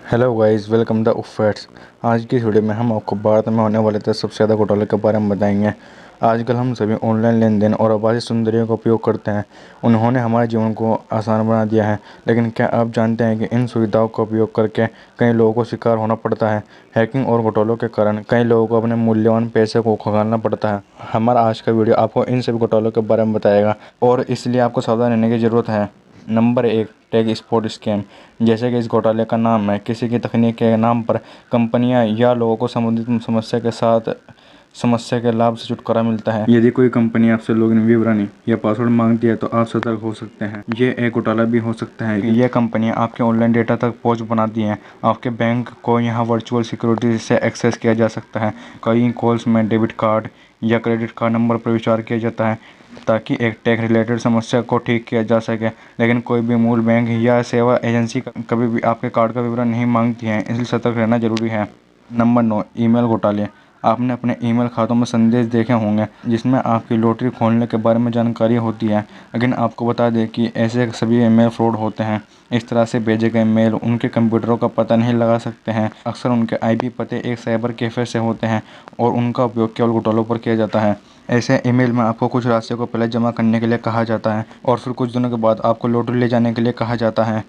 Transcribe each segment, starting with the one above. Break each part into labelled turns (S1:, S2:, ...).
S1: Hello guys, welcome the उफेट्स। आज की इस वीडियो में हम आपको भारत में होने वाले 10 सबसे ज़्यादा घोटाले के बारे में बताएंगे। आजकल हम सभी ऑनलाइन लेन देन और आभासी सुंदरियों का उपयोग करते हैं। उन्होंने हमारे जीवन को आसान बना दिया है, लेकिन क्या आप जानते हैं कि इन सुविधाओं का उपयोग करके कई लोगों को शिकार होना पड़ता है। हैकिंग और घोटालों के कारण कई लोगों को अपने मूल्यवान पैसे को खंगालना पड़ता है। हमारा आज का वीडियो आपको इन सभी घोटालों के बारे में बताएगा और इसलिए आपको सावधान रहने की ज़रूरत है। Number 1, tag spot scam. जैसे कि इस घोटाले का नाम है, किसी की तकनीक के नाम पर कंपनियां या लोगों को संबंधित समस्या के लाभ से छुटकारा मिलता है। यदि कोई कंपनी आपसे लॉगिन विवरण या पासवर्ड मांगती है तो आप सतर्क हो सकते हैं। ये एक घोटाला भी हो सकता है। ये कंपनियां आपके ऑनलाइन डेटा तक पहुंच बनाती हैं। आपके बैंक को यहाँ वर्चुअल सिक्योरिटी से एक्सेस किया जा सकता है। कई कॉल्स में डेबिट कार्ड या क्रेडिट कार्ड नंबर पर विचार किया जाता है ताकि एक टैक्स रिलेटेड समस्या को ठीक किया जा सके, लेकिन कोई भी मूल बैंक या सेवा एजेंसी कभी भी आपके कार्ड का विवरण नहीं मांगती है, इसलिए सतर्क रहना जरूरी है। नंबर 9, ईमेल घोटाले। आपने अपने ईमेल खातों में संदेश देखे होंगे जिसमें आपकी लॉटरी खोलने के बारे में जानकारी होती है, लेकिन आपको बता दें कि ऐसे सभी ईमेल फ्रॉड होते हैं। इस तरह से भेजे गए मेल उनके कंप्यूटरों का पता नहीं लगा सकते हैं। अक्सर उनके आईपी पते एक साइबर कैफे से होते हैं और उनका उपयोग केवल घोटालों पर किया जाता है। ऐसे ईमेल में आपको कुछ राशि को पहले जमा करने के लिए कहा जाता है और फिर कुछ दिनों के बाद आपको लॉटरी ले जाने के लिए कहा जाता है,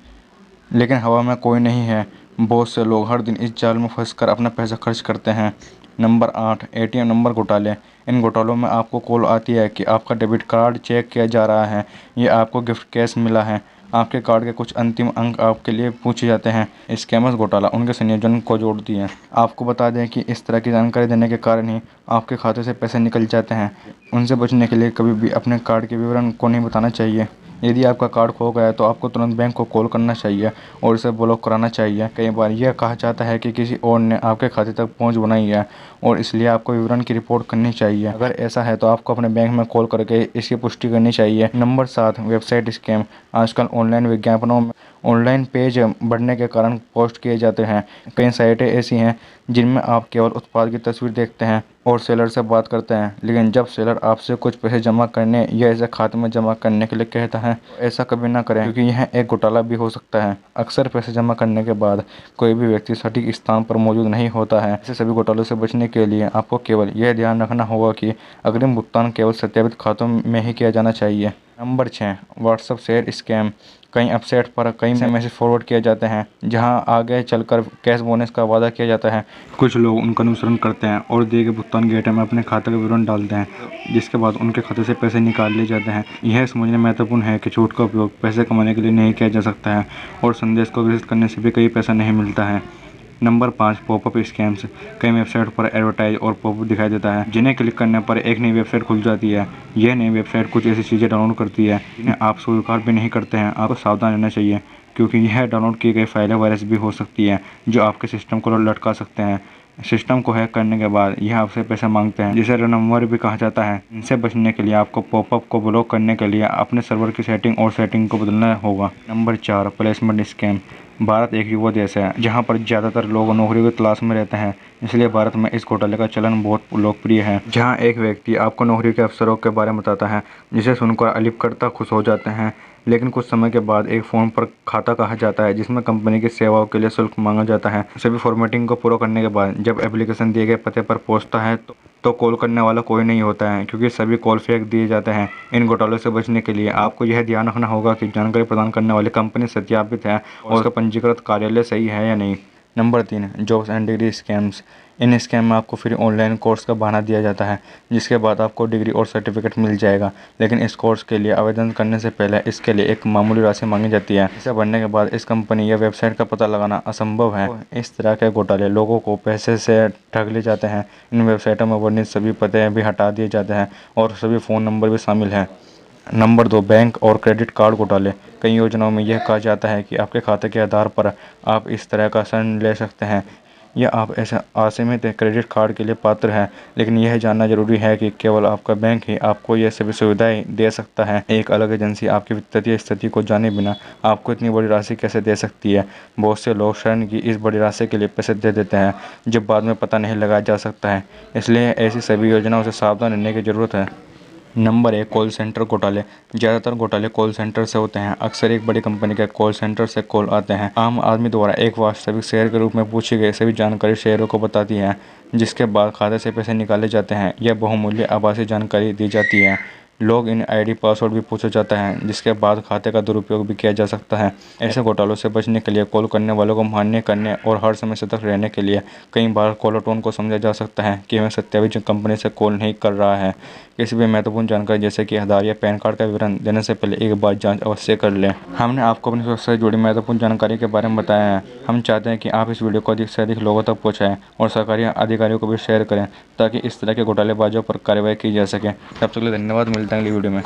S1: लेकिन हवा में कोई नहीं है। बहुत से लोग हर दिन इस जाल में फंसकर अपना पैसा खर्च करते हैं। नंबर 8, एटीएम नंबर घोटाले। इन घोटालों में आपको कॉल आती है कि आपका डेबिट कार्ड चेक किया जा रहा है या आपको गिफ्ट कैश मिला है। आपके कार्ड के कुछ अंतिम अंक आपके लिए पूछे जाते हैं। स्कैमर्स घोटाला उनके संयोजन को जोड़ती है। आपको बता दें कि इस तरह की जानकारी देने के कारण ही आपके खाते से पैसे निकल जाते हैं। उनसे बचने के लिए कभी भी अपने कार्ड के विवरण को नहीं बताना चाहिए। यदि आपका कार्ड खो गया है तो आपको तुरंत बैंक को कॉल करना चाहिए और इसे ब्लॉक कराना चाहिए। कई बार यह कहा जाता है कि किसी और ने आपके खाते तक पहुंच बनाई है और इसलिए आपको विवरण की रिपोर्ट करनी चाहिए। अगर ऐसा है तो आपको अपने बैंक में कॉल करके इसकी पुष्टि करनी चाहिए। Number 7, website scam. आजकल ऑनलाइन विज्ञापनों में ऑनलाइन पेज बढ़ने के कारण पोस्ट किए जाते हैं। कई साइटें ऐसी हैं जिनमें आप केवल उत्पाद की तस्वीर देखते हैं और सेलर से बात करते हैं, लेकिन जब सेलर आपसे कुछ पैसे जमा करने या इसे खाते में जमा करने के लिए कहता है तो ऐसा कभी ना करें, क्योंकि यह एक घोटाला भी हो सकता है। अक्सर पैसे जमा करने के बाद कोई भी व्यक्ति सटीक स्थान पर मौजूद नहीं होता है। ऐसे सभी घोटालों से बचने के लिए आपको केवल यह ध्यान रखना होगा कि अग्रिम भुगतान केवल सत्यापित खातों में ही किया जाना चाहिए। Number 6, WhatsApp share scam. कई वेबसाइट पर कई मैसेज फॉरवर्ड किए जाते हैं जहां आगे चलकर कैश बोनस का वादा किया जाता है। कुछ लोग उनका अनुसरण करते हैं और दिए गए भुगतान के एटीएम में अपने खाते का विवरण डालते हैं, जिसके बाद उनके खाते से पैसे निकाल लिए जाते हैं। यह समझना महत्वपूर्ण है कि छूट का उपयोग पैसे कमाने के लिए नहीं किया जा सकता है और संदेश को विकसित करने से भी कई पैसा नहीं मिलता है। Number 5, popup scams. कई वेबसाइट पर एडवर्टाइज और पॉपअप दिखाई देता है जिन्हें क्लिक करने पर एक नई वेबसाइट खुल जाती है। यह नई वेबसाइट कुछ ऐसी चीज़ें डाउनलोड करती है जिन्हें आप स्वीकार भी नहीं करते हैं। आपको सावधान रहना चाहिए क्योंकि यह डाउनलोड की गई फाइलें वायरस भी हो सकती है जो आपके सिस्टम को लटका सकते हैं। सिस्टम को हैक करने के बाद यह आपसे पैसा मांगते हैं, जिसे रनमवर भी कहा जाता है। इनसे बचने के लिए आपको पॉपअप को ब्लॉक करने के लिए अपने सर्वर की सेटिंग को बदलना होगा। Number 4, placement scam. भारत एक युवा देश है जहां पर ज़्यादातर लोग नौकरी की तलाश में रहते हैं, इसलिए भारत में इस घोटाले का चलन बहुत लोकप्रिय है। जहां एक व्यक्ति आपको नौकरी के अवसरों के बारे में बताता है जिसे सुनकर अलिपकर्ता खुश हो जाते हैं, लेकिन कुछ समय के बाद एक फ़ोन पर खाता कहा जाता है जिसमें कंपनी की सेवाओं के लिए शुल्क मांगा जाता है। सभी फॉर्मेटिंग को पूरा करने के बाद जब एप्लीकेशन दिए गए पते पर पहुंचता है तो कॉल करने वाला कोई नहीं होता है, क्योंकि सभी कॉल फेंक दिए जाते हैं। इन घोटालों से बचने के लिए आपको यह ध्यान रखना होगा कि जानकारी प्रदान करने वाली कंपनी सत्यापित है और उसका पंजीकृत कार्यालय सही है या नहीं। Number 3, jobs and degree scams. In scam में आपको फ्री ऑनलाइन कोर्स का बहाना दिया जाता है जिसके बाद आपको डिग्री और सर्टिफिकेट मिल जाएगा, लेकिन इस कोर्स के लिए आवेदन करने से पहले इसके लिए एक मामूली राशि मांगी जाती है। इसे भरने के बाद इस कंपनी या वेबसाइट का पता लगाना असंभव है। इस तरह के घोटाले लोगों को पैसे से ठग ले जाते हैं। इन वेबसाइटों में वर्णित सभी पते भी हटा दिए जाते हैं और सभी फ़ोन नंबर भी शामिल हैं। नंबर 2, बैंक और क्रेडिट कार्ड घोटाले। कई योजनाओं में यह कहा जाता है कि आपके खाते के आधार पर आप इस तरह का ऋण ले सकते हैं या आप ऐसे असीमित क्रेडिट कार्ड के लिए पात्र हैं, लेकिन यह जानना जरूरी है कि केवल आपका बैंक ही आपको ये सभी सुविधाएं दे सकता है। एक अलग एजेंसी आपकी वित्तीय स्थिति को जाने बिना आपको इतनी बड़ी राशि कैसे दे सकती है। बहुत से लोग ऋण की इस बड़ी राशि के लिए पैसे दे देते हैं जब बाद में पता नहीं लगाया जा सकता है, इसलिए ऐसी सभी योजनाओं से सावधान रहने की ज़रूरत है। नंबर 1, कॉल सेंटर घोटाले। ज़्यादातर घोटाले कॉल सेंटर से होते हैं। अक्सर एक बड़ी कंपनी के कॉल सेंटर से कॉल आते हैं। आम आदमी द्वारा एक वास्तविक शेयर के रूप में पूछी गई सभी जानकारी शेयरों को बताती है, जिसके बाद खाते से पैसे निकाले जाते हैं। यह बहुमूल्य आभासी जानकारी दी जाती है। लॉग इन आईडी पासवर्ड भी पूछा जाता है, जिसके बाद खाते का दुरुपयोग भी किया जा सकता है। ऐसे घोटालों से बचने के लिए कॉल करने वालों को मान्य करने और हर समय सतर्क रहने के लिए कई बार कॉलर टोन को समझा जा सकता है कि वह सत्यापित कंपनी से कॉल नहीं कर रहा है। किसी भी महत्वपूर्ण जानकारी जैसे कि आधार या पैन कार्ड का विवरण देने से पहले एक बार जांच अवश्य कर लें। हमने आपको अपनी सुरक्षा से जुड़ी महत्वपूर्ण जानकारी के बारे में बताया है। हम चाहते हैं कि आप इस वीडियो को अधिक से अधिक लोगों तक पहुंचाएं और सरकारी अधिकारियों को भी शेयर करें, ताकि इस तरह के घोटालेबाजों पर कार्रवाई की जा सके। तब तक के लिए धन्यवाद। मिलते हैं अगली वीडियो में।